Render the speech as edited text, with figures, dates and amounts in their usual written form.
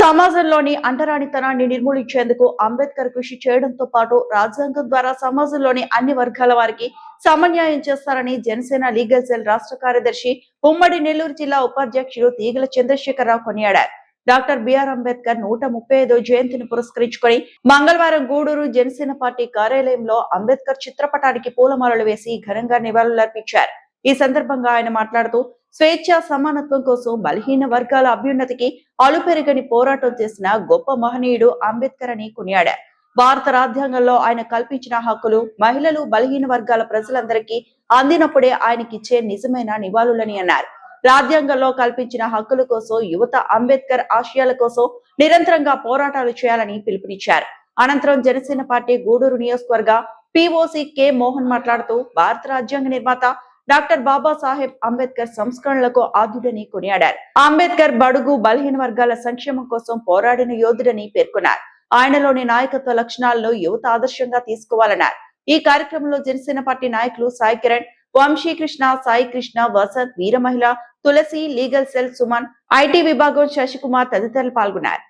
సమాజంలోని అంటరానితనాన్ని నిర్మూలించేందుకు అంబేద్కర్ కృషి చేయడంతో పాటు రాజ్యాంగం ద్వారా సమాజంలోని అన్ని వర్గాల వారికి సమన్యాయం చేస్తారని జనసేన లీగల్ సెల్ రాష్ట్ర కార్యదర్శి ఉమ్మడి నెల్లూరు జిల్లా ఉపాధ్యక్షుడు తీగల చంద్రశేఖరరావు కొనియాడారు. డాక్టర్ బిఆర్ అంబేద్కర్ 135వ జయంతిని పురస్కరించుకొని మంగళవారం గూడూరు జనసేన పార్టీ కార్యాలయంలో అంబేద్కర్ చిత్రపటానికి పూలమాలలు వేసి ఘనంగా నివాళులర్పించారు. ఈ సందర్భంగా ఆయన మాట్లాడుతూ స్వేచ్ఛ సమానత్వం కోసం బలహీన వర్గాల అభ్యున్నతికి అలుపెరగని పోరాటం చేసిన గొప్ప మహనీయుడు అంబేద్కర్ అని కొనియాడారు. భారత రాజ్యాంగంలో ఆయన కల్పించిన హక్కులు మహిళలు బలహీన వర్గాల ప్రజలందరికీ అందినప్పుడే ఆయనకిచ్చే నిజమైన నివాళులని అన్నారు. రాజ్యాంగంలో కల్పించిన హక్కుల కోసం యువత అంబేద్కర్ ఆశయాల కోసం నిరంతరంగా పోరాటాలు చేయాలని పిలుపునిచ్చారు. అనంతరం జనసేన పార్టీ గూడూరు నియోజకవర్గ పిఓసి కె మోహన్ మాట్లాడుతూ భారత రాజ్యాంగ నిర్మాత డాక్టర్ బాబాసాహెబ్ అంబేద్కర్ సంస్కరణలకు ఆద్యుడని కొనియాడారు. అంబేద్కర్ బడుగు బలహీన వర్గాల సంక్షేమం కోసం పోరాడిన యోధుడని పేర్కొన్నారు. ఆయనలోని నాయకత్వ లక్షణాలను యువత ఆదర్శంగా తీసుకోవాలన్నారు. ఈ కార్యక్రమంలో జనసేన పార్టీ నాయకులు సాయి కిరణ్, వంశీకృష్ణ, సాయి కృష్ణ, వసంత్, వీర మహిళ, తులసి, లీగల్ సెల్ సుమన్, ఐటీ విభాగం శశికుమార్ తదితరులు పాల్గొన్నారు.